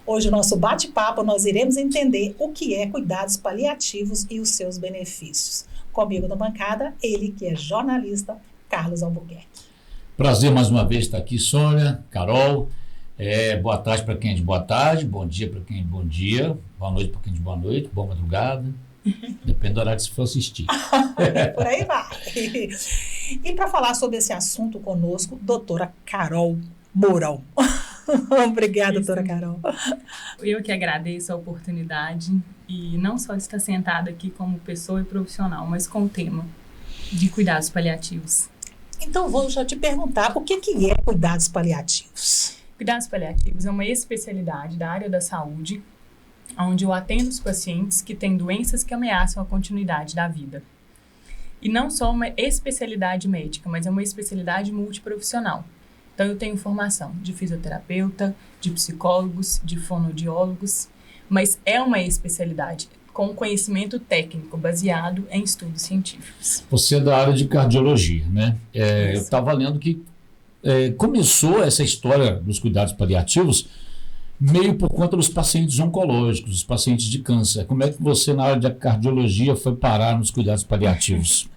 Hoje, no nosso bate-papo, nós iremos entender o que é cuidados paliativos e os seus benefícios. Comigo na bancada, ele que é jornalista, Carlos Albuquerque. Prazer mais uma vez estar aqui, Sônia, Carol. Boa tarde para quem é de boa tarde, bom dia para quem é de bom dia, boa noite para quem é de boa noite, boa madrugada. Depende do horário que você for assistir. Por aí vai. E para falar sobre esse assunto conosco, doutora Carol Mourão. Obrigada, doutora Carol. Eu que agradeço a oportunidade e não só de estar sentada aqui como pessoa e profissional, mas com o tema de cuidados paliativos. Então, vou já te perguntar, o que é cuidados paliativos? Cuidados paliativos é uma especialidade da área da saúde, onde eu atendo os pacientes que têm doenças que ameaçam a continuidade da vida. E não só uma especialidade médica, mas é uma especialidade multiprofissional. Então, eu tenho formação de fisioterapeuta, de psicólogos, de fonoaudiólogos, mas é uma especialidade com conhecimento técnico baseado em estudos científicos. Você é da área de cardiologia, né? Eu estava lendo que começou essa história dos cuidados paliativos meio por conta dos pacientes oncológicos, os pacientes de câncer. Como é que você, na área da cardiologia, foi parar nos cuidados paliativos?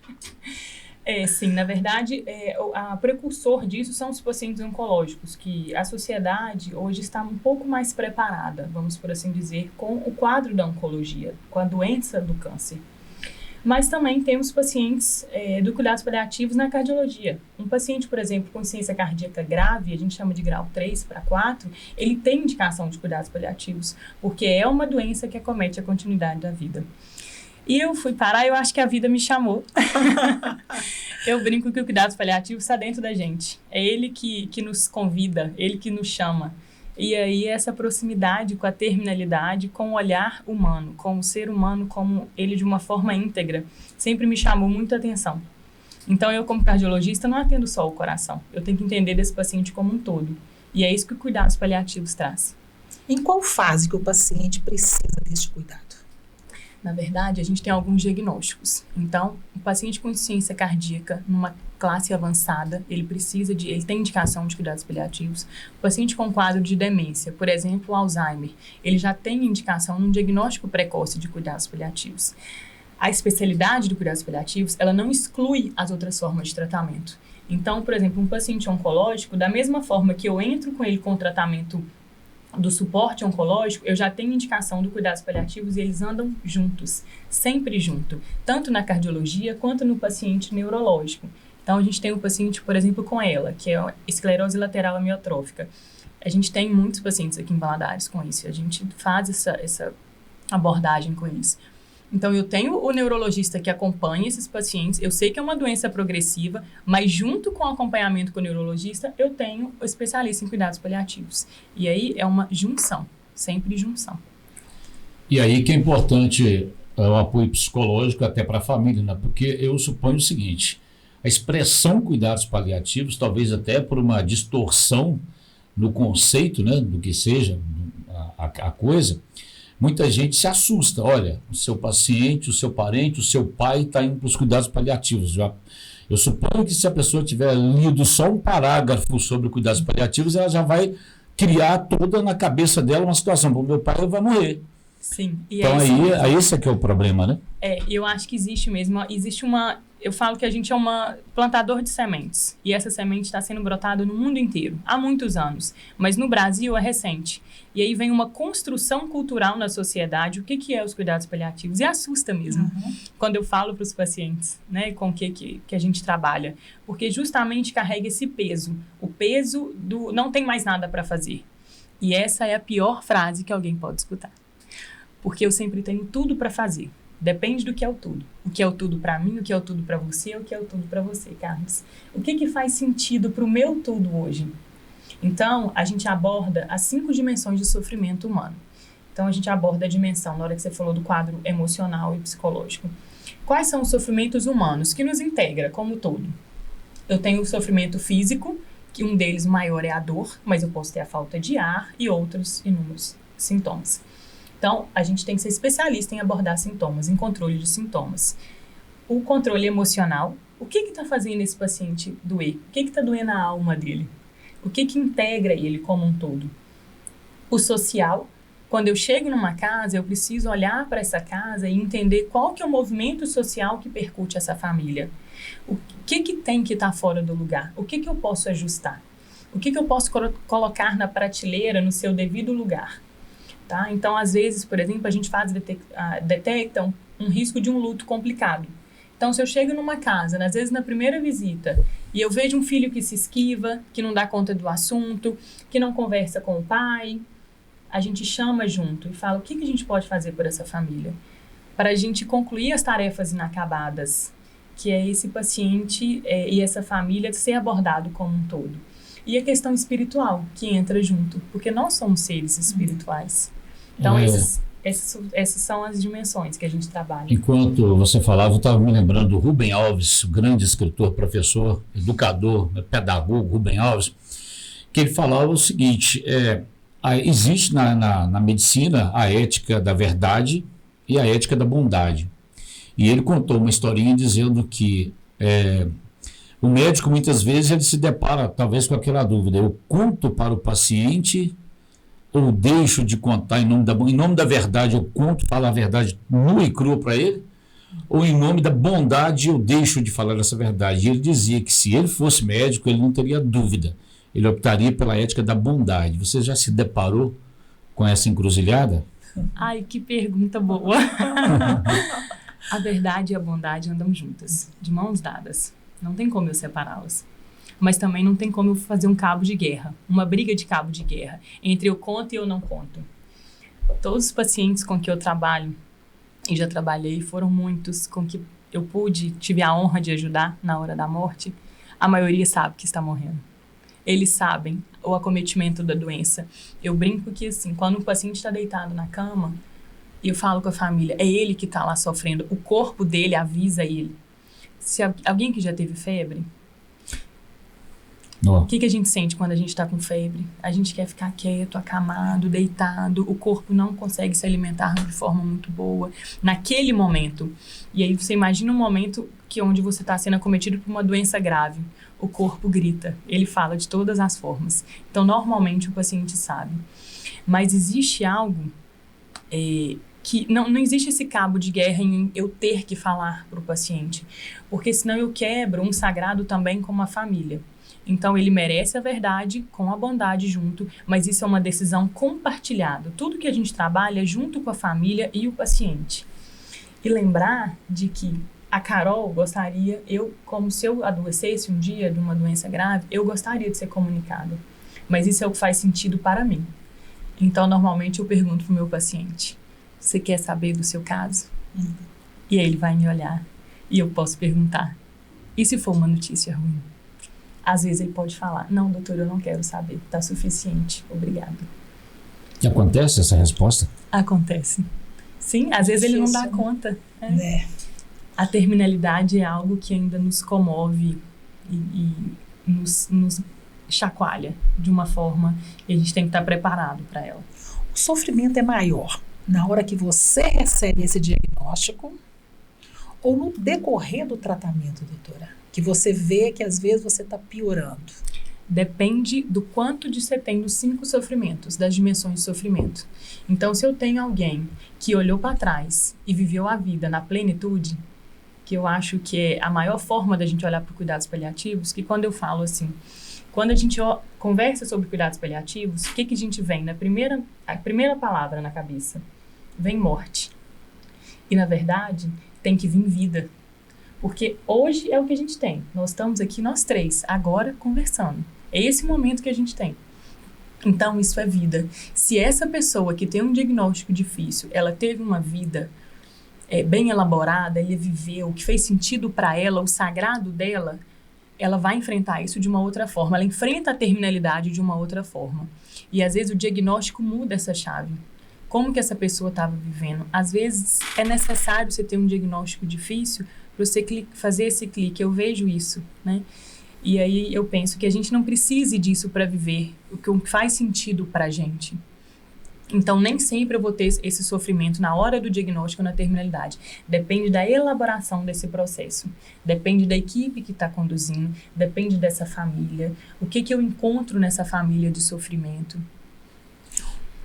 Sim, na verdade, o precursor disso são os pacientes oncológicos, que a sociedade hoje está um pouco mais preparada, vamos por assim dizer, com o quadro da oncologia, com a doença do câncer. Mas também temos pacientes do cuidados paliativos na cardiologia. Um paciente, por exemplo, com insuficiência cardíaca grave, a gente chama de grau 3 para 4, ele tem indicação de cuidados paliativos, porque é uma doença que acomete a continuidade da vida. E eu fui parar, eu acho que a vida me chamou. Eu brinco que o cuidados paliativos está dentro da gente. É ele que nos convida, ele que nos chama. E aí essa proximidade com a terminalidade, com o olhar humano, com o ser humano como ele de uma forma íntegra, sempre me chamou muita atenção. Então eu, como cardiologista, não atendo só o coração. Eu tenho que entender desse paciente como um todo. E é isso que o cuidados paliativos traz. Em qual fase que o paciente precisa deste cuidado? Na verdade, a gente tem alguns diagnósticos. Então, o paciente com insuficiência cardíaca, numa classe avançada, ele tem indicação de cuidados paliativos. O paciente com quadro de demência, por exemplo, Alzheimer, ele já tem indicação num diagnóstico precoce de cuidados paliativos. A especialidade de cuidados paliativos, ela não exclui as outras formas de tratamento. Então, por exemplo, um paciente oncológico, da mesma forma que eu entro com ele com o tratamento do suporte oncológico, eu já tenho indicação do cuidados paliativos e eles andam juntos, sempre junto, tanto na cardiologia quanto no paciente neurológico. Então, a gente tem um paciente, por exemplo, com ela, que é esclerose lateral amiotrófica. A gente tem muitos pacientes aqui em Valadares com isso, a gente faz essa abordagem com isso. Então, eu tenho o neurologista que acompanha esses pacientes, eu sei que é uma doença progressiva, mas junto com o acompanhamento com o neurologista, eu tenho o especialista em cuidados paliativos. E aí é uma junção, sempre junção. E aí que é importante o apoio psicológico até para a família, né? Porque eu suponho o seguinte, a expressão cuidados paliativos, talvez até por uma distorção no conceito, né, do que seja a coisa, muita gente se assusta. Olha, o seu paciente, o seu parente, o seu pai está indo para os cuidados paliativos. Eu suponho que se a pessoa tiver lido só um parágrafo sobre cuidados paliativos, ela já vai criar toda na cabeça dela uma situação. O meu pai vai morrer. Sim. E então aí esse é que é o problema, né? Eu acho que existe mesmo. Eu falo que a gente é uma plantador de sementes. E essa semente está sendo brotada no mundo inteiro, há muitos anos. Mas no Brasil é recente. E aí vem uma construção cultural na sociedade. O que é os cuidados paliativos? E assusta mesmo, quando eu falo para os pacientes, né, com o que a gente trabalha. Porque justamente carrega esse peso. O peso do não tem mais nada para fazer. E essa é a pior frase que alguém pode escutar. Porque eu sempre tenho tudo para fazer. Depende do que é o tudo. O que é o tudo para mim, o que é o tudo para você, o que é o tudo para você, Carlos. O que faz sentido para o meu tudo hoje? Então, a gente aborda as 5 dimensões de sofrimento humano. Então, a gente aborda a dimensão, na hora que você falou do quadro emocional e psicológico. Quais são os sofrimentos humanos que nos integra como todo? Eu tenho o sofrimento físico, que um deles maior é a dor, mas eu posso ter a falta de ar e outros inúmeros sintomas. Então, a gente tem que ser especialista em abordar sintomas, em controle de sintomas. O controle emocional, o que está fazendo esse paciente doer? O que está doendo a alma dele? O que integra ele como um todo? O social, Quando eu chego numa casa, eu preciso olhar para essa casa e entender qual que é o movimento social que percute essa família. O que tem que estar fora do lugar? O que eu posso ajustar? O que eu posso colocar na prateleira no seu devido lugar? Tá? Então, às vezes, por exemplo, a gente detecta um risco de um luto complicado. Então, se eu chego numa casa, às vezes na primeira visita, e eu vejo um filho que se esquiva, que não dá conta do assunto, que não conversa com o pai, a gente chama junto e fala o que a gente pode fazer por essa família, para a gente concluir as tarefas inacabadas, que é esse paciente e essa família ser abordado como um todo. E a questão espiritual, que entra junto, porque nós somos seres espirituais. Então, essas são as dimensões que a gente trabalha. Enquanto você falava, eu estava me lembrando do Rubem Alves, o grande escritor, professor, educador, pedagogo, Rubem Alves, que ele falava o seguinte, existe na medicina a ética da verdade e a ética da bondade. E ele contou uma historinha dizendo que o médico, muitas vezes, ele se depara, talvez, com aquela dúvida: eu conto para o paciente ou deixo de contar em nome da verdade, eu conto, falo a verdade nua e crua para ele? Ou em nome da bondade eu deixo de falar essa verdade? E ele dizia que se ele fosse médico, ele não teria dúvida. Ele optaria pela ética da bondade. Você já se deparou com essa encruzilhada? Ai, que pergunta boa! A verdade e a bondade andam juntas, de mãos dadas. Não tem como eu separá-las. Mas também não tem como eu fazer um cabo de guerra, uma briga de cabo de guerra, entre eu conto e eu não conto. Todos os pacientes com que eu trabalho, e já trabalhei, foram muitos com que eu tive a honra de ajudar na hora da morte, a maioria sabe que está morrendo. Eles sabem o acometimento da doença. Eu brinco que, assim, quando um paciente está deitado na cama, eu falo com a família, é ele que está lá sofrendo, o corpo dele avisa ele. Se alguém que já teve febre, o que a gente sente quando a gente está com febre? A gente quer ficar quieto, acamado, deitado, o corpo não consegue se alimentar de forma muito boa naquele momento. E aí você imagina um momento onde você está sendo acometido por uma doença grave. O corpo grita, ele fala de todas as formas. Então, normalmente, o paciente sabe. Mas existe algo que não existe esse cabo de guerra em eu ter que falar para o paciente, porque senão eu quebro um sagrado também com a família. Então, ele merece a verdade com a bondade junto, mas isso é uma decisão compartilhada. Tudo que a gente trabalha é junto com a família e o paciente. E lembrar de que a Carol gostaria, como se eu adoecesse um dia de uma doença grave, eu gostaria de ser comunicada. Mas isso é o que faz sentido para mim. Então, normalmente, eu pergunto para o meu paciente: você quer saber do seu caso? E aí ele vai me olhar e eu posso perguntar: e se for uma notícia ruim? Às vezes ele pode falar: não, doutor, eu não quero saber, está suficiente, obrigado. E acontece essa resposta? Acontece. Sim, às vezes ele não dá conta. A terminalidade é algo que ainda nos comove e nos chacoalha de uma forma, e a gente tem que estar preparado para ela. O sofrimento é maior na hora que você recebe esse diagnóstico ou no decorrer do tratamento, doutora? Que você vê que às vezes você está piorando. Depende do quanto você tem dos 5 sofrimentos, das dimensões de sofrimento. Então, se eu tenho alguém que olhou para trás e viveu a vida na plenitude, que eu acho que é a maior forma da gente olhar para cuidados paliativos, que quando eu falo assim, quando a gente conversa sobre cuidados paliativos, o que a gente vem? A primeira palavra na cabeça, vem morte. E, na verdade, tem que vir vida. Porque hoje é o que a gente tem. Nós estamos aqui, nós 3, agora conversando. É esse momento que a gente tem. Então, isso é vida. Se essa pessoa que tem um diagnóstico difícil, ela teve uma vida bem elaborada, ela viveu, que fez sentido para ela, o sagrado dela, ela vai enfrentar isso de uma outra forma. Ela enfrenta a terminalidade de uma outra forma. E, às vezes, o diagnóstico muda essa chave. Como que essa pessoa estava vivendo? Às vezes, é necessário você ter um diagnóstico difícil para você fazer esse clique. Eu vejo isso, né? E aí eu penso que a gente não precise disso para viver o que faz sentido para a gente. Então, nem sempre eu vou ter esse sofrimento na hora do diagnóstico, na terminalidade. Depende da elaboração desse processo. Depende da equipe que está conduzindo. Depende dessa família. O que eu encontro nessa família de sofrimento.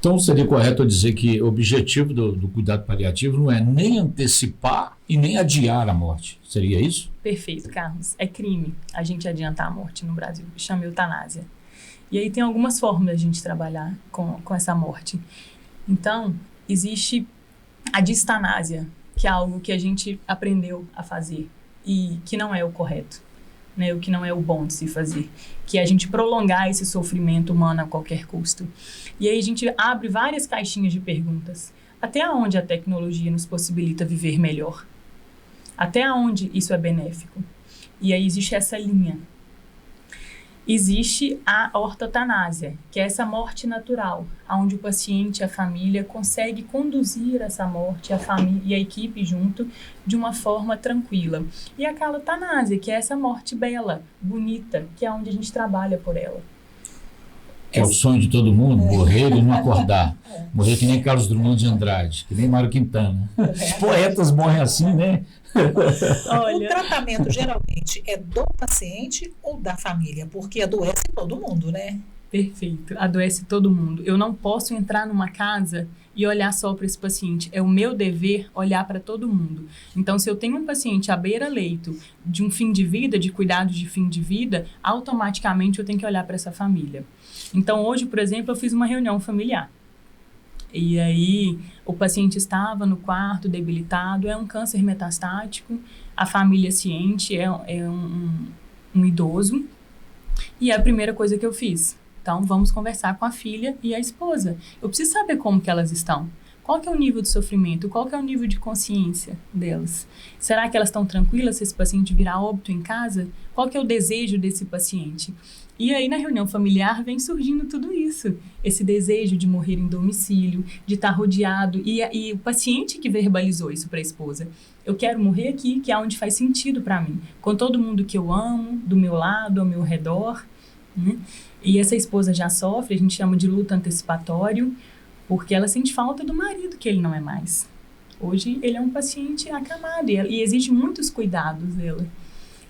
Então, seria correto eu dizer que o objetivo do cuidado paliativo não é nem antecipar e nem adiar a morte. Seria isso? Perfeito, Carlos. É crime a gente adiantar a morte no Brasil. Chama eutanásia. E aí tem algumas formas de a gente trabalhar com essa morte. Então, existe a distanásia, que é algo que a gente aprendeu a fazer e que não é o correto, né? O que não é o bom de se fazer, que é a gente prolongar esse sofrimento humano a qualquer custo. E aí a gente abre várias caixinhas de perguntas. Até onde a tecnologia nos possibilita viver melhor? Até onde isso é benéfico? E aí existe essa linha. Existe a ortotanásia, que é essa morte natural, onde o paciente e a família consegue conduzir essa morte, a família e a equipe junto, de uma forma tranquila. E a calotanásia, que é essa morte bela, bonita, que é onde a gente trabalha por ela. Que é o sonho de todo mundo, morrer e não acordar. Morrer que nem Carlos Drummond de Andrade, que nem Mário Quintana. Os poetas morrem assim, né? Olha. O tratamento geralmente é do paciente ou da família? Porque adoece todo mundo, né? Perfeito, adoece todo mundo. Eu não posso entrar numa casa e olhar só para esse paciente. É o meu dever olhar para todo mundo. Então, se eu tenho um paciente à beira-leito de um fim de vida, de cuidados de fim de vida, automaticamente eu tenho que olhar para essa família. Então, hoje, por exemplo, eu fiz uma reunião familiar. E aí, o paciente estava no quarto, debilitado, é um câncer metastático, a família ciente, é um idoso. E é a primeira coisa que eu fiz. Então, vamos conversar com a filha e a esposa. Eu preciso saber como que elas estão. Qual que é o nível de sofrimento? Qual que é o nível de consciência delas? Será que elas estão tranquilas se esse paciente virar óbito em casa? Qual que é o desejo desse paciente? E aí, na reunião familiar, vem surgindo tudo isso. Esse desejo de morrer em domicílio, de estar rodeado. E o paciente que verbalizou isso para a esposa. Eu quero morrer aqui, que é onde faz sentido para mim. Com todo mundo que eu amo, do meu lado, ao meu redor. Né? E essa esposa já sofre, a gente chama de luto antecipatório, porque ela sente falta do marido, que ele não é mais. Hoje, ele é um paciente acamado e exige muitos cuidados dela.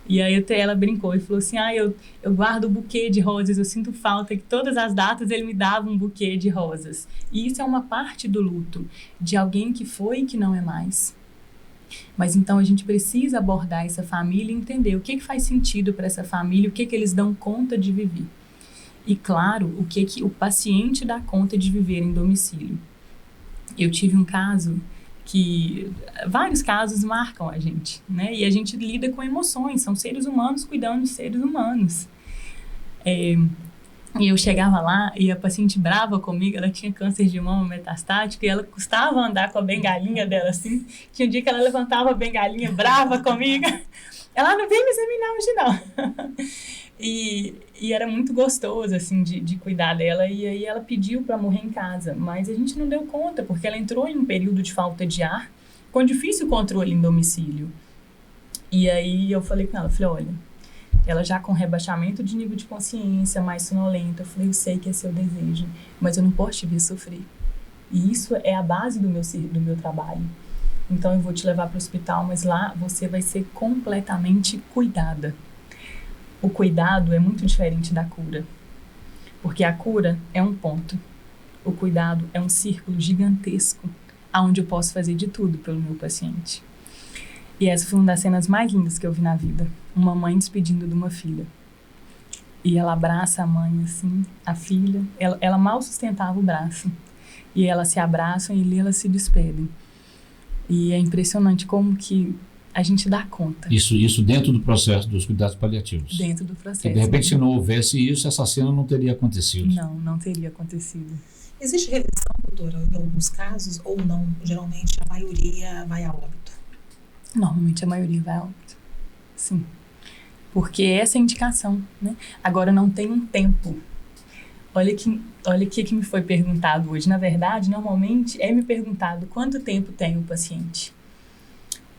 E aí ela brincou e falou assim, eu guardo o buquê de rosas, eu sinto falta que todas as datas ele me dava um buquê de rosas. E isso é uma parte do luto, de alguém que foi e que não é mais. Mas então a gente precisa abordar essa família e entender o que faz sentido para essa família, o que eles dão conta de viver. E claro, o que o paciente dá conta de viver em domicílio. Eu tive um caso que vários casos marcam a gente, né? E a gente lida com emoções, são seres humanos cuidando de seres humanos. E eu chegava lá e a paciente brava comigo, ela tinha câncer de mama metastático e ela custava andar com a bengalinha dela assim. Tinha um dia que ela levantava a bengalinha brava comigo. Ela não veio me examinar hoje não. E era muito gostoso, assim, de cuidar dela. E aí ela pediu para morrer em casa. Mas a gente não deu conta, porque ela entrou em um período de falta de ar, com difícil controle em domicílio. E aí eu falei com ela, olha, ela já com rebaixamento de nível de consciência, mais sonolenta. Eu falei, eu sei que é seu desejo, mas eu não posso te ver sofrer. E isso é a base do meu trabalho. Então eu vou te levar para o hospital, mas lá você vai ser completamente cuidada. O cuidado é muito diferente da cura, porque a cura é um ponto, o cuidado é um círculo gigantesco, onde eu posso fazer de tudo pelo meu paciente. E essa foi uma das cenas mais lindas que eu vi na vida, uma mãe despedindo de uma filha. E ela abraça a mãe assim, a filha, ela mal sustentava o braço, e elas se abraçam e elas se despedem. E é impressionante como que a gente dá conta. Isso dentro do processo dos cuidados paliativos. Dentro do processo. Porque, de repente, se não houvesse isso, essa cena não teria acontecido. Não teria acontecido. Existe reversão, doutora, em alguns casos, ou não? Geralmente, a maioria vai a óbito. Normalmente, a maioria vai a óbito. Sim. Porque essa é a indicação, né? Agora, não tem um tempo. Olha o que me foi perguntado hoje. Na verdade, normalmente, é me perguntado quanto tempo tem o paciente.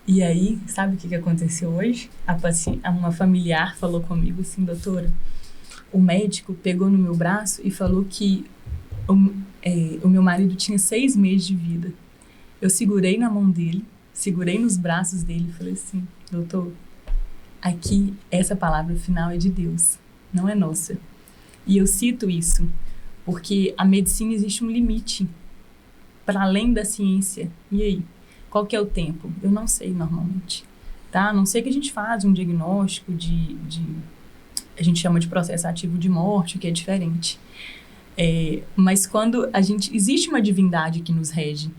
E aí, sabe o que aconteceu hoje? Uma familiar falou comigo assim, doutora, o médico pegou no meu braço e falou que o meu marido tinha 6 meses de vida. Eu segurei na mão dele, segurei nos braços dele e falei assim, doutor, aqui essa palavra final é de Deus, não é nossa. E eu cito isso Porque a medicina existe um limite para além da ciência. E aí? Qual que é o tempo? Eu não sei normalmente. Tá? A não ser que a gente faz um diagnóstico a gente chama de processo ativo de morte, que é diferente. Mas quando existe uma divindade que nos rege,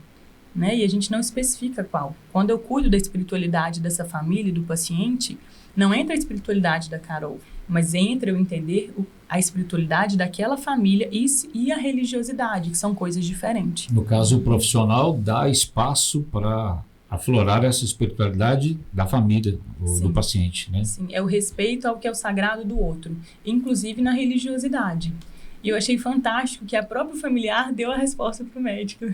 né? E a gente não especifica qual. Quando eu cuido da espiritualidade dessa família e do paciente, não entra a espiritualidade da Carol, mas entra eu entender a espiritualidade daquela família e a religiosidade, que são coisas diferentes. No caso, o profissional dá espaço para aflorar essa espiritualidade da família, do paciente, né? Sim, é o respeito ao que é o sagrado do outro, inclusive na religiosidade. E eu achei fantástico que a própria familiar deu a resposta para o médico.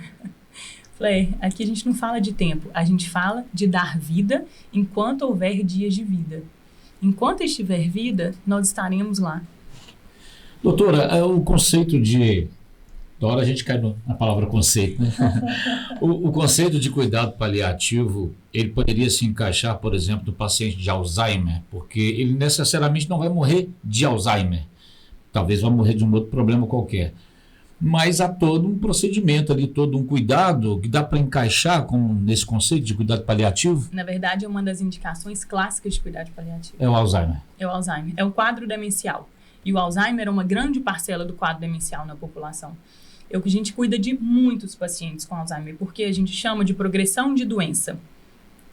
Falei, aqui a gente não fala de tempo, a gente fala de dar vida enquanto houver dias de vida. Enquanto estiver vida, nós estaremos lá. Doutora, o conceito de... Da hora a gente cai na palavra conceito, né? O conceito de cuidado paliativo, ele poderia se encaixar, por exemplo, no paciente de Alzheimer, porque ele necessariamente não vai morrer de Alzheimer. Talvez vá morrer de um outro problema qualquer. Mas há todo um procedimento ali, todo um cuidado que dá para encaixar nesse conceito de cuidado paliativo? Na verdade, é uma das indicações clássicas de cuidado paliativo. É o Alzheimer. É o Alzheimer. É o quadro demencial. E o Alzheimer é uma grande parcela do quadro demencial na população. A gente cuida de muitos pacientes com Alzheimer, porque a gente chama de progressão de doença.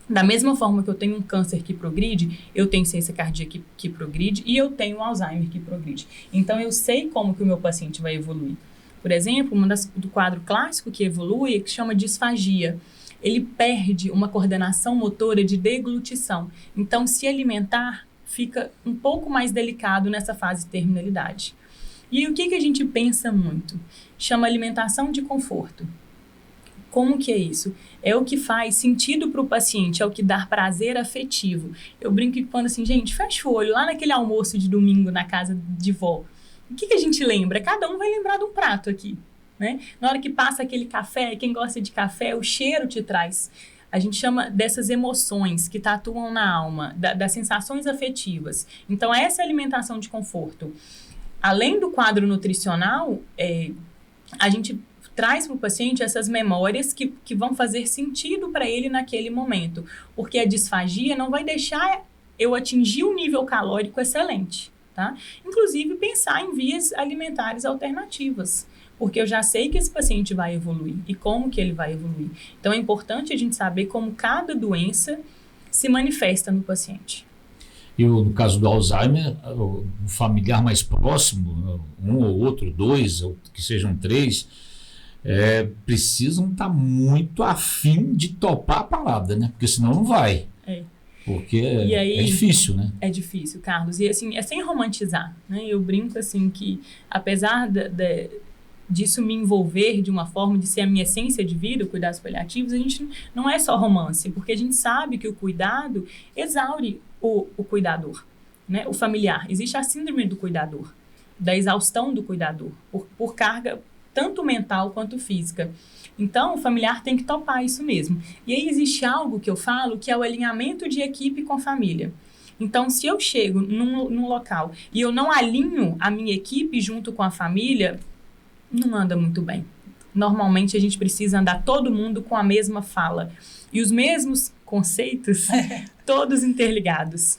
Da mesma forma que eu tenho um câncer que progride, eu tenho insuficiência cardíaca que progride e eu tenho Alzheimer que progride. Então, eu sei como que o meu paciente vai evoluir. Por exemplo, do quadro clássico que evolui, que chama disfagia. Ele perde uma coordenação motora de deglutição. Então, se alimentar fica um pouco mais delicado nessa fase de terminalidade. E o que a gente pensa muito? Chama alimentação de conforto. Como que é isso? É o que faz sentido para o paciente, é o que dá prazer afetivo. Eu brinco quando assim, gente, fecha o olho lá naquele almoço de domingo na casa de vó. O que a gente lembra? Cada um vai lembrar de um prato aqui, né? Na hora que passa aquele café, quem gosta de café, o cheiro te traz. A gente chama dessas emoções que tatuam na alma, das sensações afetivas. Então, essa alimentação de conforto. Além do quadro nutricional, a gente traz para o paciente essas memórias que vão fazer sentido para ele naquele momento. Porque a disfagia não vai deixar eu atingir um nível calórico excelente. Tá? Inclusive, pensar em vias alimentares alternativas, porque eu já sei que esse paciente vai evoluir e como que ele vai evoluir. Então, é importante a gente saber como cada doença se manifesta no paciente. E no caso do Alzheimer, o familiar mais próximo, um ou outro, dois, ou que sejam três, precisam estar muito afim de topar a parada, né? Porque senão não vai. Porque é difícil, né? É difícil, Carlos. E assim, é sem romantizar, né? Eu brinco assim que, apesar disso me envolver de uma forma de ser a minha essência de vida, o cuidados paliativos, a gente não é só romance, porque a gente sabe que o cuidado exaure o cuidador, né? O familiar. Existe a síndrome do cuidador, da exaustão do cuidador, por carga tanto mental quanto física. Então, o familiar tem que topar isso mesmo. E aí existe algo que eu falo que é o alinhamento de equipe com família. Então, se eu chego num local e eu não alinho a minha equipe junto com a família, não anda muito bem. Normalmente, a gente precisa andar todo mundo com a mesma fala. E os mesmos conceitos, todos interligados.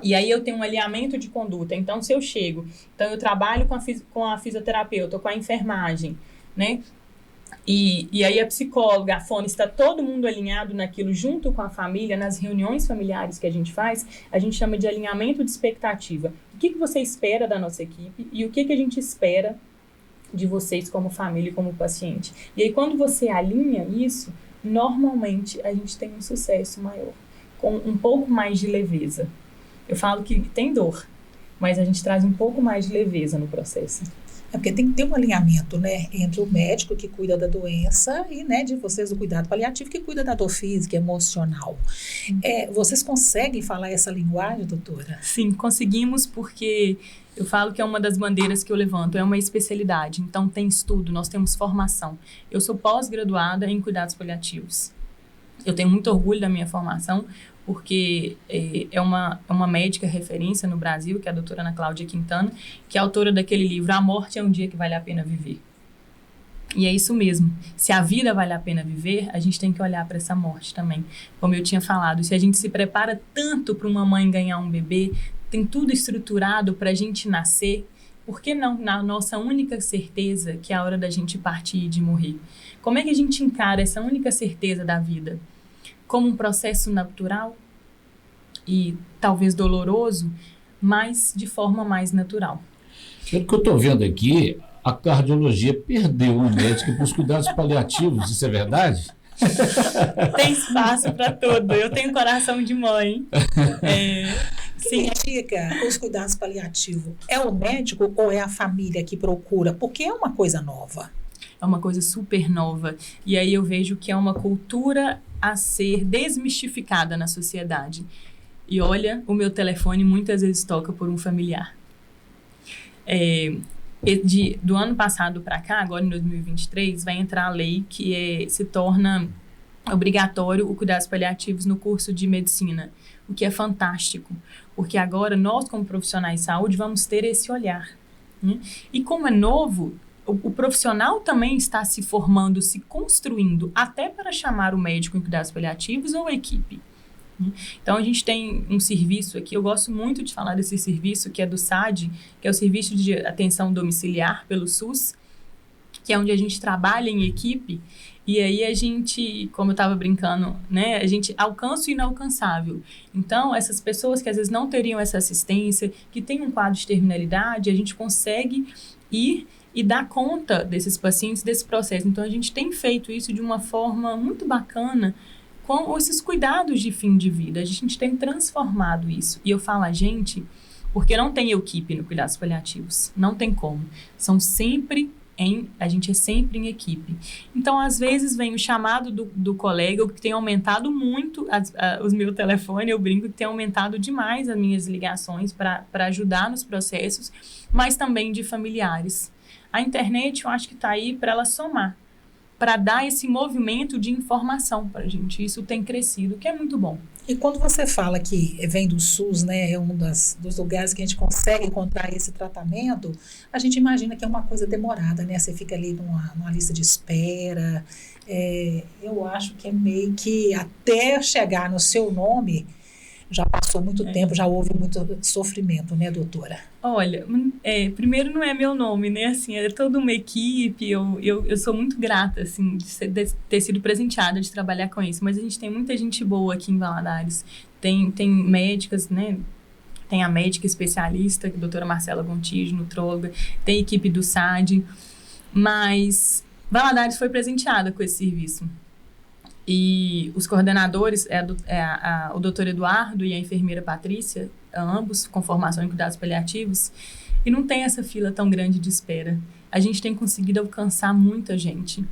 E aí eu tenho um alinhamento de conduta. Então, se eu chego... Então, eu trabalho com a fisioterapeuta, com a enfermagem, né? E aí a psicóloga, a fono, está todo mundo alinhado naquilo junto com a família, nas reuniões familiares que a gente faz, a gente chama de alinhamento de expectativa. O que você espera da nossa equipe e o que a gente espera de vocês como família e como paciente. E aí quando você alinha isso, normalmente a gente tem um sucesso maior, com um pouco mais de leveza. Eu falo que tem dor, mas a gente traz um pouco mais de leveza no processo. É porque tem que ter um alinhamento, né, entre o médico que cuida da doença e, né, de vocês, o cuidado paliativo que cuida da dor física, emocional. Vocês conseguem falar essa linguagem, doutora? Sim, conseguimos, porque eu falo que é uma das bandeiras que eu levanto, é uma especialidade, então tem estudo, nós temos formação. Eu sou pós-graduada em cuidados paliativos. Eu tenho muito orgulho da minha formação, porque é uma médica referência no Brasil, que é a doutora Ana Cláudia Quintana, que é autora daquele livro A Morte é um Dia que Vale a Pena Viver. E é isso mesmo. Se a vida vale a pena viver, a gente tem que olhar para essa morte também. Como eu tinha falado, se a gente se prepara tanto para uma mãe ganhar um bebê, tem tudo estruturado para a gente nascer, por que não na nossa única certeza, que é a hora da gente partir e de morrer? Como é que a gente encara essa única certeza da vida? Como um processo natural e talvez doloroso, mas de forma mais natural. Pelo que eu estou vendo aqui, a cardiologia perdeu uma médica para os cuidados paliativos, isso é verdade? Tem espaço para tudo, eu tenho coração de mãe. Sim. Indica os cuidados paliativos, é o médico ou é a família que procura? Porque é uma coisa nova. É uma coisa super nova. E aí eu vejo que é uma cultura a ser desmistificada na sociedade. E olha, o meu telefone muitas vezes toca por um familiar. Do ano passado para cá, agora em 2023, vai entrar a lei que se torna obrigatório o cuidados paliativos no curso de medicina, o que é fantástico, porque agora nós, como profissionais de saúde, vamos ter esse olhar, né? E como é novo, o profissional também está se formando, se construindo, até para chamar o médico em cuidados paliativos ou a equipe. Então, a gente tem um serviço aqui, eu gosto muito de falar desse serviço, que é do SAD, que é o Serviço de Atenção Domiciliar pelo SUS, que é onde a gente trabalha em equipe, e aí a gente, como eu estava brincando, né, a gente alcança o inalcançável. Então, essas pessoas que às vezes não teriam essa assistência, que têm um quadro de terminalidade, a gente consegue ir e dar conta desses pacientes, desse processo. Então, a gente tem feito isso de uma forma muito bacana, com esses cuidados de fim de vida. A gente tem transformado isso. E eu falo a gente, porque não tem equipe no cuidados paliativos. Não tem como. A gente é sempre em equipe. Então, às vezes, vem o chamado do colega, o que tem aumentado muito os meus telefones, eu brinco que tem aumentado demais as minhas ligações para ajudar nos processos, mas também de familiares. A internet, eu acho que está aí para ela somar, para dar esse movimento de informação para a gente. Isso tem crescido, que é muito bom. E quando você fala que vem do SUS, né, é um dos lugares que a gente consegue encontrar esse tratamento, a gente imagina que é uma coisa demorada, né? Você fica ali numa lista de espera. Eu acho que é meio que até chegar no seu nome, já passou muito tempo, já houve muito sofrimento, né, doutora? Olha, primeiro não é meu nome, né, assim, é toda uma equipe, eu sou muito grata, assim, de ter sido presenteada, de trabalhar com isso, mas a gente tem muita gente boa aqui em Valadares, tem médicas, né, tem a médica especialista, que é a doutora Marcela Gontijo, nutróloga, tem a equipe do SAD, mas Valadares foi presenteada com esse serviço. E os coordenadores, o doutor Eduardo e a enfermeira Patrícia, ambos com formação em cuidados paliativos, e não tem essa fila tão grande de espera. A gente tem conseguido alcançar muita gente.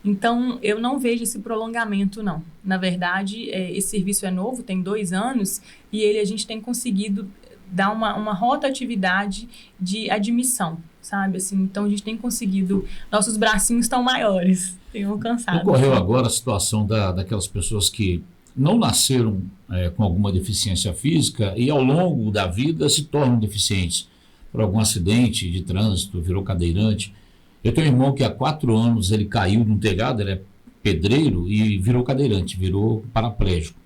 Então, eu não vejo esse prolongamento, não. Na verdade, esse serviço é novo, tem 2 anos, e a gente tem conseguido dar uma rotatividade de admissão, sabe? Assim, então, a gente tem conseguido... Nossos bracinhos estão maiores, tem alcançado. Ocorreu agora a situação daquelas pessoas que não nasceram com alguma deficiência física e, ao longo da vida, se tornam deficientes por algum acidente de trânsito, virou cadeirante. Eu tenho um irmão que há 4 anos ele caiu num telhado, ele é pedreiro e virou cadeirante, virou paraplégico.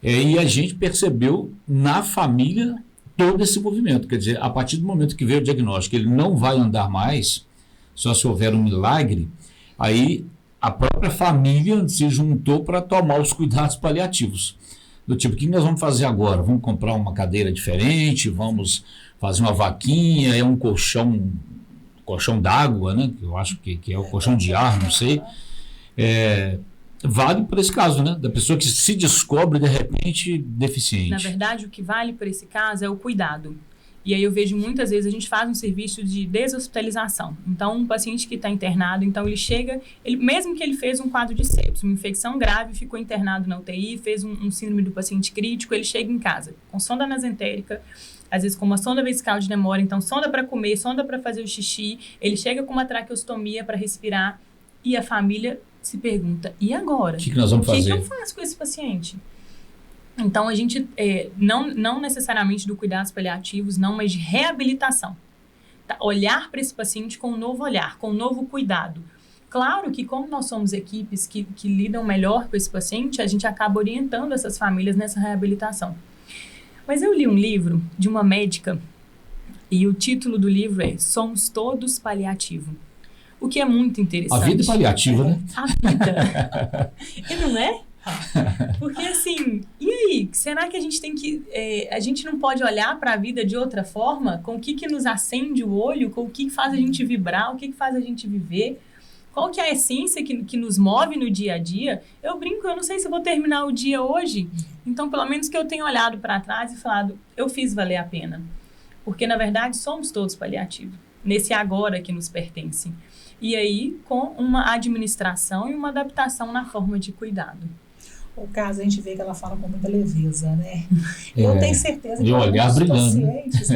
E a gente percebeu na família todo esse movimento, quer dizer, a partir do momento que veio o diagnóstico, ele não vai andar mais, só se houver um milagre, aí a própria família se juntou para tomar os cuidados paliativos. Do tipo, o que nós vamos fazer agora? Vamos comprar uma cadeira diferente, vamos fazer uma vaquinha, é um colchão d'água, né? Eu acho que é o colchão de ar, não sei. Vale por esse caso, né? Da pessoa que se descobre, de repente, deficiente. Na verdade, o que vale por esse caso é o cuidado. E aí eu vejo muitas vezes, a gente faz um serviço de deshospitalização. Então, um paciente que está internado, então ele chega, mesmo que ele fez um quadro de sepsis, uma infecção grave, ficou internado na UTI, fez um síndrome do paciente crítico, ele chega em casa com sonda nasentérica, às vezes com uma sonda vesical de demora, então sonda para comer, sonda para fazer o xixi, ele chega com uma traqueostomia para respirar e a família se pergunta, e agora? O que nós vamos fazer? O que eu faço com esse paciente? Então, a gente, não necessariamente do cuidados paliativos, não, mas de reabilitação. Tá? Olhar para esse paciente com um novo olhar, com um novo cuidado. Claro que como nós somos equipes que lidam melhor com esse paciente, a gente acaba orientando essas famílias nessa reabilitação. Mas eu li um livro de uma médica e o título do livro é Somos Todos Paliativo. O que é muito interessante. A vida é paliativa, né? A vida. E não é? Porque assim, e aí? Será que a gente tem que... a gente não pode olhar para a vida de outra forma? Com o que nos acende o olho? Com o que faz a gente vibrar? O que faz a gente viver? Qual que é a essência que nos move no dia a dia? Eu brinco, eu não sei se eu vou terminar o dia hoje. Então, pelo menos que eu tenha olhado para trás e falado, eu fiz valer a pena. Porque, na verdade, somos todos paliativos. Nesse agora que nos pertence. E aí, com uma administração e uma adaptação na forma de cuidado. O caso, a gente vê que ela fala com muita leveza, né? Eu tenho certeza que alguns pacientes...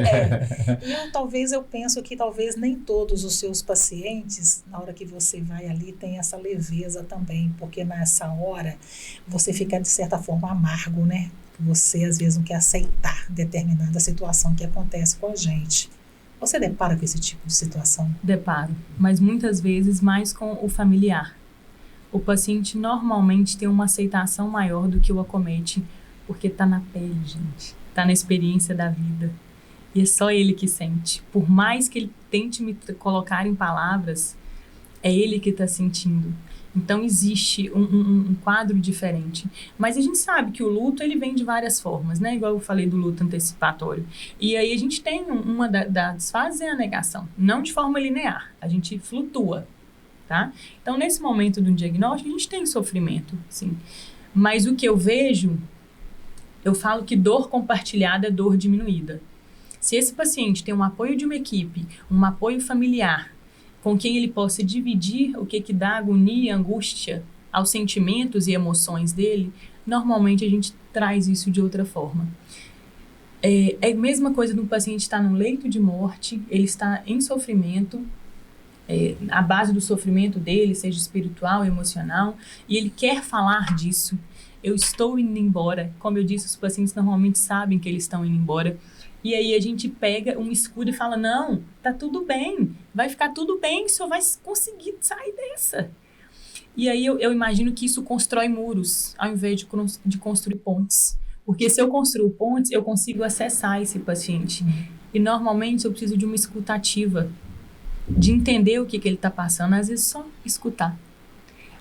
eu penso que talvez nem todos os seus pacientes, na hora que você vai ali, tem essa leveza também, porque nessa hora você fica, de certa forma, amargo, né? Você, às vezes, não quer aceitar determinada situação que acontece com a gente. Você depara com esse tipo de situação? Deparo, mas muitas vezes mais com o familiar. O paciente normalmente tem uma aceitação maior do que o acomete, porque está na pele, gente. Está na experiência da vida. E é só ele que sente. Por mais que ele tente me colocar em palavras, é ele que está sentindo. Então, existe um quadro diferente. Mas a gente sabe que o luto, ele vem de várias formas, né? Igual eu falei do luto antecipatório. E aí a gente tem uma das fases é a negação. Não de forma linear. A gente flutua. Tá? Então, nesse momento do diagnóstico, a gente tem sofrimento, sim. Mas o que eu vejo, eu falo que dor compartilhada é dor diminuída. Se esse paciente tem um apoio de uma equipe, um apoio familiar, com quem ele possa dividir o que dá agonia, angústia aos sentimentos e emoções dele, normalmente a gente traz isso de outra forma. É a mesma coisa do paciente estar num leito de morte, ele está em sofrimento, a base do sofrimento dele, seja espiritual, emocional, e ele quer falar disso. Eu estou indo embora. Como eu disse, os pacientes normalmente sabem que eles estão indo embora. E aí a gente pega um escudo e fala, não, tá tudo bem, vai ficar tudo bem, o senhor vai conseguir sair dessa. E aí eu imagino que isso constrói muros, ao invés de construir pontes. Porque se eu construo pontes, eu consigo acessar esse paciente. E normalmente eu preciso de uma escuta ativa, de entender o que ele está passando, às vezes só escutar.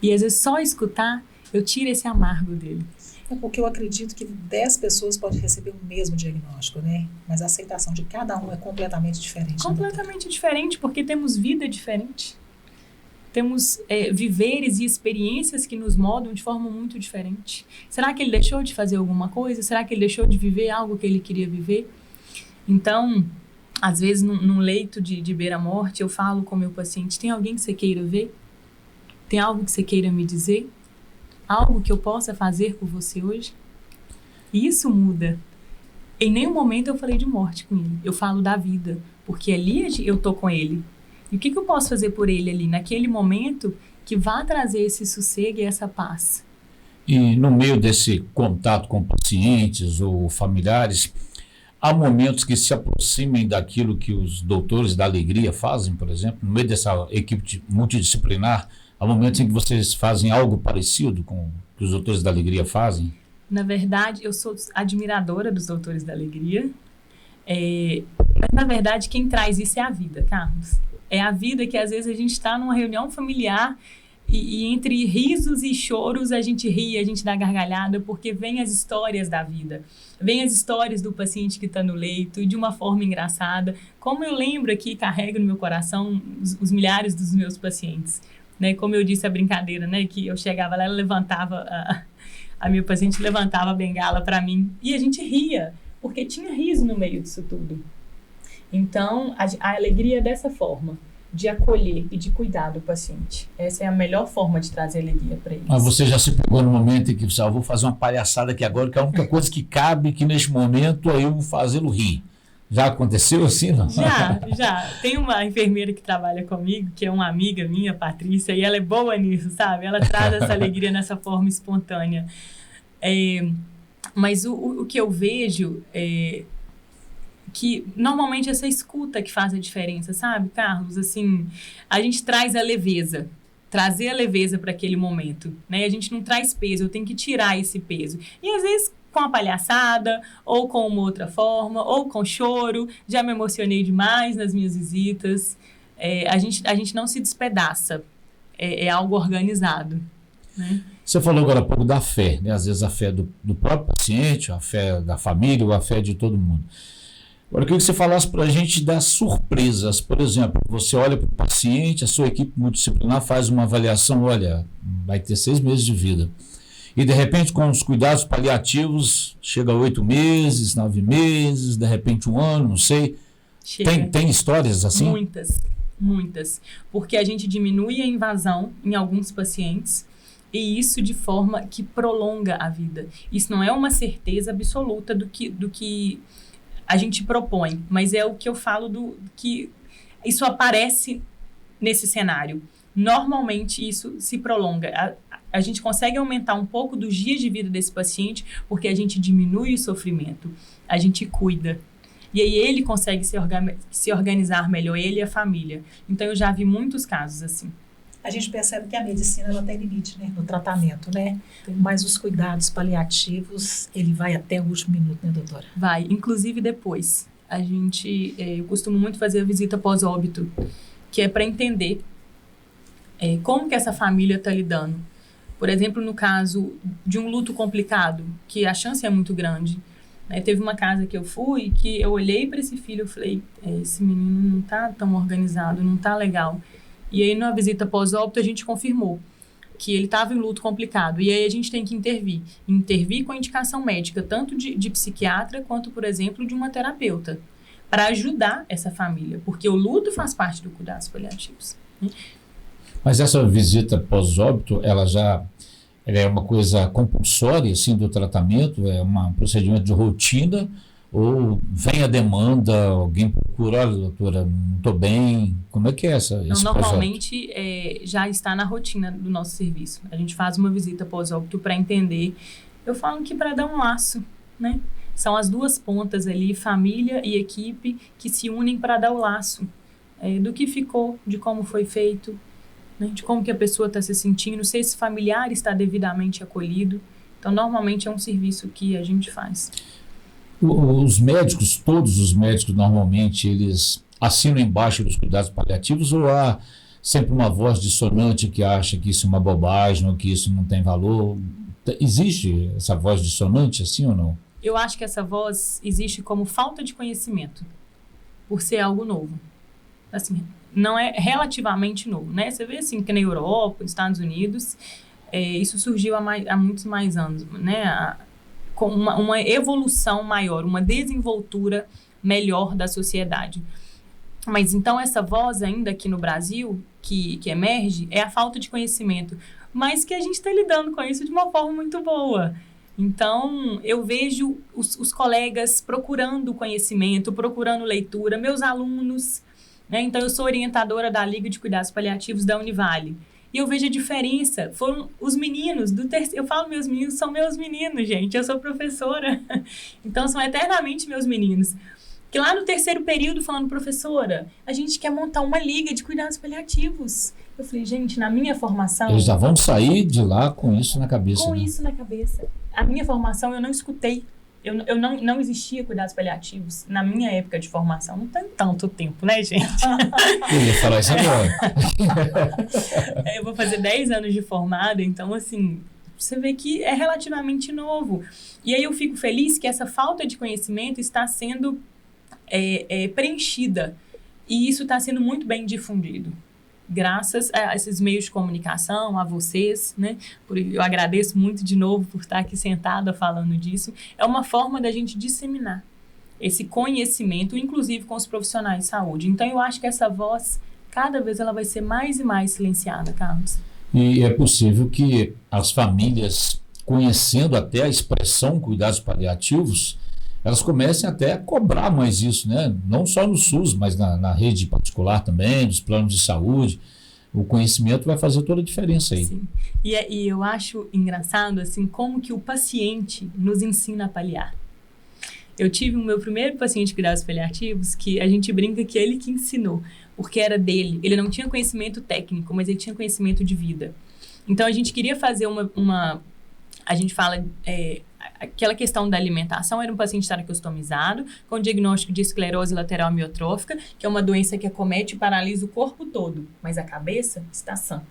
E às vezes só escutar, eu tiro esse amargo dele. É porque eu acredito que 10 pessoas podem receber o mesmo diagnóstico, né? Mas a aceitação de cada um é completamente diferente. Completamente diferente, porque temos vida diferente. Temos viveres e experiências que nos moldam de forma muito diferente. Será que ele deixou de fazer alguma coisa? Será que ele deixou de viver algo que ele queria viver? Então, às vezes, num leito de beira-morte, eu falo com o meu paciente, tem alguém que você queira ver? Tem algo que você queira me dizer? Algo que eu possa fazer por você hoje? E isso muda. Em nenhum momento eu falei de morte com ele. Eu falo da vida, porque ali eu tô com ele. E o que eu posso fazer por ele ali, naquele momento, que vá trazer esse sossego e essa paz? E no meio desse contato com pacientes ou familiares, há momentos que se aproximem daquilo que os doutores da alegria fazem, por exemplo, no meio dessa equipe multidisciplinar, há momentos em que vocês fazem algo parecido com o que os doutores da alegria fazem? Na verdade, eu sou admiradora dos doutores da alegria, mas na verdade quem traz isso é a vida, Carlos. É a vida que às vezes a gente está numa reunião familiar e entre risos e choros a gente ri, a gente dá gargalhada, porque vem as histórias da vida. Vem as histórias do paciente que está no leito, de uma forma engraçada. Como eu lembro aqui, carrego no meu coração os milhares dos meus pacientes. Né? Como eu disse, a brincadeira, né? Que eu chegava lá, ela levantava, a minha paciente levantava a bengala para mim. E a gente ria, porque tinha riso no meio disso tudo. Então, a alegria é dessa forma, de acolher e de cuidar do paciente. Essa é a melhor forma de trazer alegria para eles. Mas você já se pegou no momento em que vou fazer uma palhaçada aqui agora, que é a única coisa que cabe que neste momento é eu fazê-lo rir. Já aconteceu assim, não? Já. Tem uma enfermeira que trabalha comigo, que é uma amiga minha, Patrícia, e ela é boa nisso, sabe? Ela traz essa alegria nessa forma espontânea. Mas o que eu vejo é que normalmente essa escuta que faz a diferença, sabe, Carlos? Assim, a gente traz a leveza. Trazer a leveza para aquele momento, né? A gente não traz peso, eu tenho que tirar esse peso. E às vezes com a palhaçada, ou com uma outra forma, ou com choro. Já me emocionei demais nas minhas visitas. A gente não se despedaça. É algo organizado, né? Você falou agora há pouco da fé, né? Às vezes a fé do próprio paciente, a fé da família, ou a fé de todo mundo. Agora, eu queria que você falasse para a gente das surpresas. Por exemplo, você olha para o paciente, a sua equipe multidisciplinar faz uma avaliação, olha, vai ter 6 meses de vida. E, de repente, com os cuidados paliativos, chega a 8 meses, 9 meses, de repente 1 ano, não sei. Tem histórias assim? Muitas. Porque a gente diminui a invasão em alguns pacientes e isso de forma que prolonga a vida. Isso não é uma certeza absoluta do que a gente propõe, mas é o que eu falo que isso aparece nesse cenário. Normalmente isso se prolonga. A gente consegue aumentar um pouco dos dias de vida desse paciente porque a gente diminui o sofrimento, a gente cuida. E aí ele consegue se organizar melhor, ele e a família. Então eu já vi muitos casos assim. A gente percebe que a medicina ela tem limite, né, no tratamento, né? Mas os cuidados paliativos, ele vai até o último minuto, né, doutora? Vai, inclusive depois. Eu costumo muito fazer a visita pós-óbito, que é para entender como que essa família está lidando. Por exemplo, no caso de um luto complicado, que a chance é muito grande. Teve uma casa que eu fui, que eu olhei para esse filho e falei, esse menino não está tão organizado, não está legal. E aí, na visita pós-óbito, a gente confirmou que ele estava em luto complicado. E aí, a gente tem que intervir. Intervir com a indicação médica, tanto de psiquiatra, quanto, por exemplo, de uma terapeuta, para ajudar essa família. Porque o luto faz parte do cuidados paliativos. Mas essa visita pós-óbito, ela é uma coisa compulsória, assim, do tratamento? É um procedimento de rotina? Ou vem a demanda, alguém procura, olha, doutora, não estou bem, como é que é esse normalmente já está na rotina do nosso serviço. A gente faz uma visita pós-óbito para entender. Eu falo que para dar um laço, né? São as duas pontas ali, família e equipe, que se unem para dar o laço do que ficou, de como foi feito, né? De como que a pessoa está se sentindo, se esse familiar está devidamente acolhido. Então, normalmente é um serviço que a gente faz. Os médicos, todos os médicos, normalmente, eles assinam embaixo dos cuidados paliativos ou há sempre uma voz dissonante que acha que isso é uma bobagem ou que isso não tem valor? Existe essa voz dissonante, assim ou não? Eu acho que essa voz existe como falta de conhecimento, por ser algo novo. Assim, não é relativamente novo, né? Você vê assim que na Europa, nos Estados Unidos, isso surgiu há muitos mais anos, né? Com uma evolução maior, uma desenvoltura melhor da sociedade. Mas então essa voz ainda aqui no Brasil, que emerge, é a falta de conhecimento, mas que a gente está lidando com isso de uma forma muito boa. Então, eu vejo os colegas procurando conhecimento, procurando leitura, meus alunos, né? Então, eu sou orientadora da Liga de Cuidados Paliativos da Univale. E eu vejo a diferença. Foram os meninos do terceiro. Eu falo meus meninos, são meus meninos, gente. Eu sou professora. Então, são eternamente meus meninos. Que lá no terceiro período, falando, professora, a gente quer montar uma liga de cuidados paliativos. Eu falei, gente, na minha formação... Eles já vão sair de lá com isso na cabeça. Com né? isso na cabeça. A minha formação, eu não escutei. Eu não existia cuidados paliativos na minha época de formação. Não tem tanto tempo, né, gente? Eu ia falar isso agora. Eu vou fazer 10 anos de formada, então, assim, você vê que é relativamente novo. E aí eu fico feliz que essa falta de conhecimento está sendo preenchida. E isso está sendo muito bem difundido. Graças a esses meios de comunicação, a vocês, né? Eu agradeço muito de novo por estar aqui sentada falando disso. É uma forma da gente disseminar esse conhecimento, inclusive com os profissionais de saúde. Então, eu acho que essa voz, cada vez ela vai ser mais e mais silenciada, Carlos. E é possível que as famílias, conhecendo até a expressão cuidados paliativos, elas comecem até a cobrar mais isso, né? Não só no SUS, mas na rede particular também, dos planos de saúde. O conhecimento vai fazer toda a diferença aí. Sim. E eu acho engraçado, assim, como que o paciente nos ensina a paliar. Eu tive o meu primeiro paciente de cuidados paliativos que a gente brinca que ele que ensinou, porque era dele. Ele não tinha conhecimento técnico, mas ele tinha conhecimento de vida. Então, a gente queria fazer a gente fala, aquela questão da alimentação, era um paciente traqueostomizado, com diagnóstico de esclerose lateral amiotrófica, que é uma doença que acomete e paralisa o corpo todo, mas a cabeça está sã.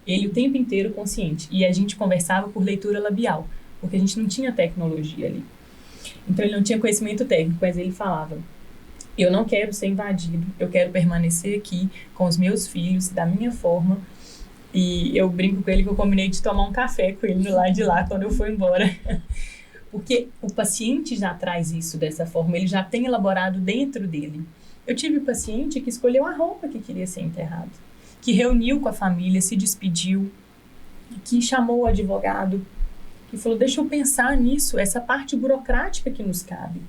Ele o tempo inteiro consciente. E a gente conversava por leitura labial, porque a gente não tinha tecnologia ali. Então, ele não tinha conhecimento técnico, mas ele falava: eu não quero ser invadido, eu quero permanecer aqui com os meus filhos, da minha forma. E eu brinco com ele que eu combinei de tomar um café com ele do lado de lá quando eu for embora. Porque o paciente já traz isso dessa forma, ele já tem elaborado dentro dele. Eu tive um paciente que escolheu a roupa que queria ser enterrado, que reuniu com a família, se despediu, que chamou o advogado, que falou: deixa eu pensar nisso, essa parte burocrática que nos cabe.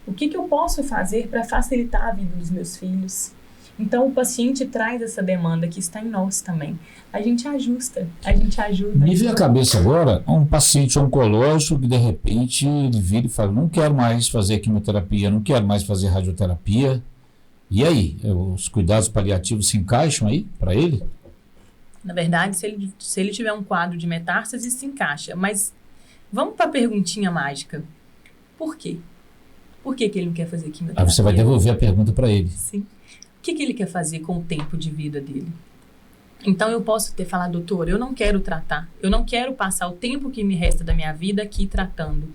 O que eu posso fazer para facilitar a vida dos meus filhos? Então, o paciente traz essa demanda que está em nós também. A gente ajusta, a gente ajuda. Me vem à cabeça agora um paciente oncológico que, de repente, ele vira e fala: não quero mais fazer quimioterapia, não quero mais fazer radioterapia. E aí, os cuidados paliativos se encaixam aí para ele? Na verdade, se ele tiver um quadro de metástase, se encaixa. Mas vamos para a perguntinha mágica. Por quê? Por que ele não quer fazer quimioterapia? Aí você vai devolver a pergunta para ele. Sim. O que ele quer fazer com o tempo de vida dele? Então, eu posso ter falado: doutor, eu não quero tratar. Eu não quero passar o tempo que me resta da minha vida aqui tratando.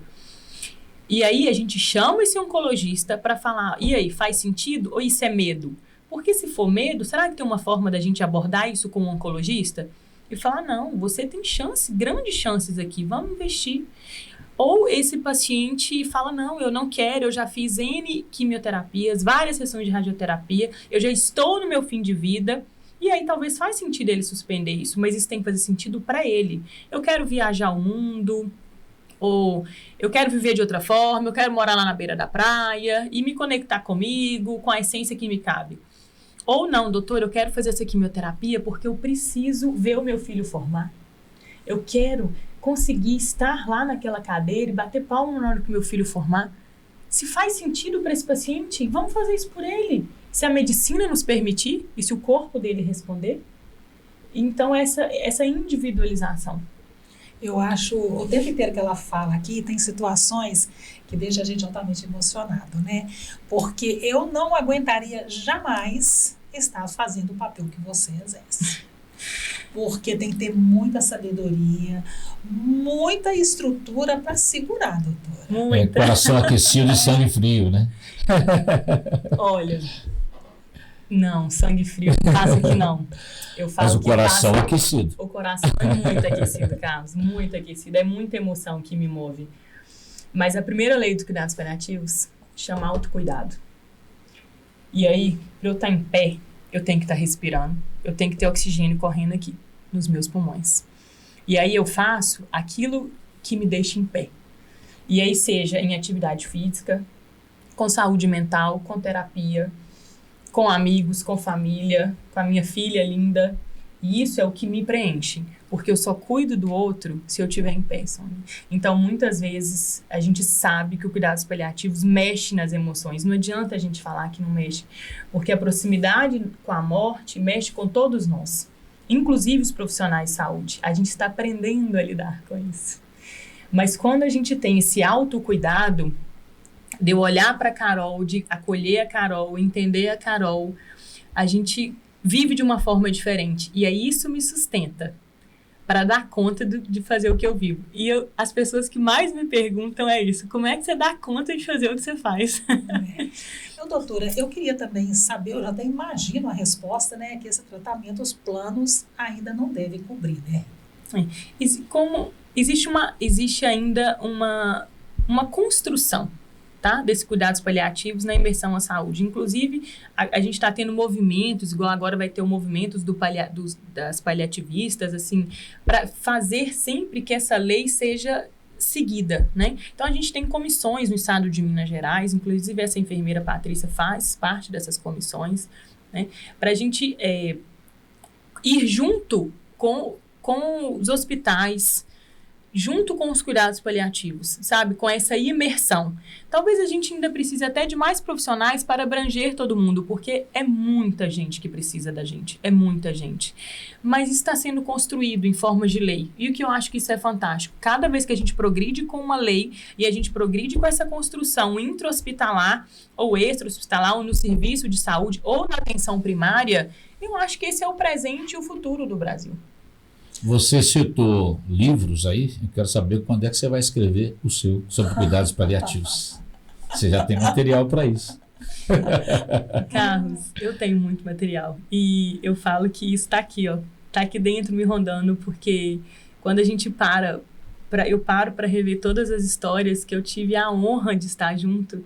E aí, a gente chama esse oncologista para falar: e aí, faz sentido ou isso é medo? Porque se for medo, será que tem uma forma da gente abordar isso com um oncologista? E falar: não, você tem chance, grandes chances aqui, vamos investir. Ou esse paciente fala: não, eu não quero, eu já fiz N quimioterapias, várias sessões de radioterapia, eu já estou no meu fim de vida. E aí talvez faz sentido ele suspender isso, mas isso tem que fazer sentido para ele. Eu quero viajar ao mundo, ou eu quero viver de outra forma, eu quero morar lá na beira da praia e me conectar comigo, com a essência que me cabe. Ou não, doutor, eu quero fazer essa quimioterapia porque eu preciso ver o meu filho formar. Eu quero conseguir estar lá naquela cadeira e bater palma na hora que o meu filho formar. Se faz sentido para esse paciente, vamos fazer isso por ele. Se a medicina nos permitir e se o corpo dele responder. Então, essa individualização. Eu acho, o tempo inteiro que ela fala aqui, tem situações que deixam a gente altamente emocionado, né? Porque eu não aguentaria jamais estar fazendo o papel que você exerce. Porque tem que ter muita sabedoria, muita estrutura para segurar, doutora. Coração aquecido e sangue frio, né? Olha, não, sangue frio, no caso aqui não. Eu falo. Mas o coração é aquecido. O coração é muito aquecido, Carlos, muito aquecido. É muita emoção que me move. Mas a primeira lei dos cuidados paliativos chama autocuidado. E aí, para eu estar em pé, eu tenho que estar respirando, eu tenho que ter oxigênio correndo aqui, nos meus pulmões. E aí eu faço aquilo que me deixa em pé. E aí seja em atividade física, com saúde mental, com terapia, com amigos, com família, com a minha filha linda. E isso é o que me preenche, porque eu só cuido do outro se eu estiver em pé, Sônia. Então, muitas vezes, a gente sabe que o cuidados paliativos mexe nas emoções. Não adianta a gente falar que não mexe, porque a proximidade com a morte mexe com todos nós, inclusive os profissionais de saúde. A gente está aprendendo a lidar com isso. Mas quando a gente tem esse autocuidado, de eu olhar para a Carol, de acolher a Carol, entender a Carol, a gente vive de uma forma diferente. E aí isso me sustenta para dar conta de fazer o que eu vivo. E as pessoas que mais me perguntam é isso: como é que você dá conta de fazer o que você faz? Então, doutora, eu queria também saber, eu já até imagino a resposta, né, que esse tratamento, os planos ainda não devem cobrir, né? Como existe ainda uma construção, tá, desses cuidados paliativos na imersão à saúde. Inclusive, a gente está tendo movimentos, igual agora vai ter o movimento das paliativistas, assim, para fazer sempre que essa lei seja seguida, né? Então, a gente tem comissões no estado de Minas Gerais, inclusive essa enfermeira Patrícia faz parte dessas comissões, né? Para a gente ir junto com os hospitais, junto com os cuidados paliativos, sabe? Com essa imersão. Talvez a gente ainda precise até de mais profissionais para abranger todo mundo, porque é muita gente que precisa da gente, é muita gente. Mas isso está sendo construído em forma de lei. E o que eu acho que isso é fantástico, cada vez que a gente progride com uma lei e a gente progride com essa construção intra-hospitalar ou extra-hospitalar, ou no serviço de saúde, ou na atenção primária, eu acho que esse é o presente e o futuro do Brasil. Você citou livros aí, eu quero saber quando é que você vai escrever o seu sobre cuidados paliativos. Você já tem material para isso. Carlos, eu tenho muito material e eu falo que isso está aqui, ó, tá aqui dentro me rondando, porque quando a gente eu paro para rever todas as histórias que eu tive a honra de estar junto.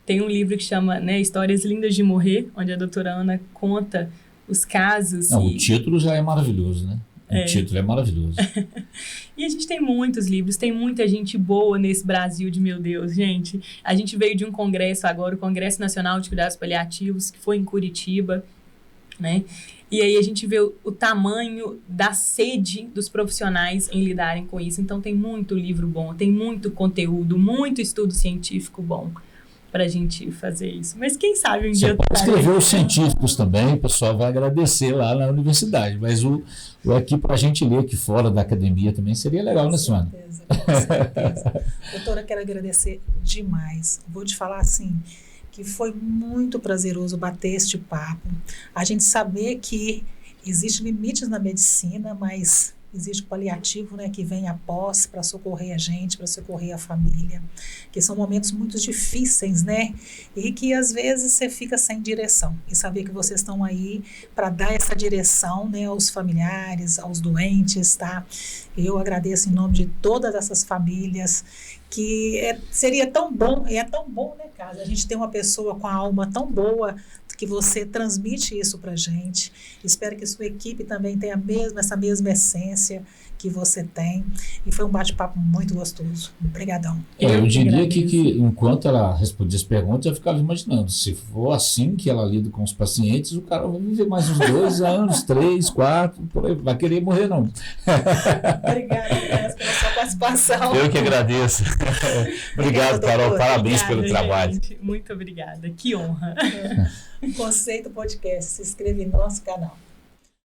Tem um livro que chama, né, Histórias Lindas de Morrer, onde a doutora Ana conta os casos. Não, o título já é maravilhoso, né? O título é maravilhoso. E a gente tem muitos livros, tem muita gente boa nesse Brasil de meu Deus, gente. A gente veio de um congresso agora, o Congresso Nacional de Cuidados Paliativos, que foi em Curitiba, né? E aí a gente vê o tamanho da sede dos profissionais em lidarem com isso. Então tem muito livro bom, tem muito conteúdo, muito estudo científico bom para a gente fazer isso. Mas quem sabe um dia... Você pode escrever os científicos também, o pessoal vai agradecer lá na universidade, mas o aqui para a gente ler aqui fora da academia também seria legal, né, Suana? Com certeza. Doutora, quero agradecer demais. Vou te falar assim, que foi muito prazeroso bater este papo. A gente saber que existem limites na medicina, mas existe o paliativo, né, que vem após para socorrer a gente, para socorrer a família, que são momentos muito difíceis, né, e que às vezes você fica sem direção, e saber que vocês estão aí para dar essa direção, né, aos familiares, aos doentes, tá? Eu agradeço em nome de todas essas famílias, que seria tão bom, é tão bom, né, Carla, a gente ter uma pessoa com a alma tão boa, que você transmite isso para a gente. Espero que sua equipe também tenha essa mesma essência que você tem. E foi um bate-papo muito gostoso. Obrigadão. Eu diria que enquanto ela respondia as perguntas, eu ficava imaginando, se for assim que ela lida com os pacientes, o cara vai viver mais uns 2 anos, 3, 4, por aí, vai querer morrer não. Obrigada pela sua participação. Eu que agradeço. Obrigado, Carol. Parabéns pelo trabalho. Gente. Muito obrigada. Que honra. Conceito Podcast. Se inscreva em nosso canal.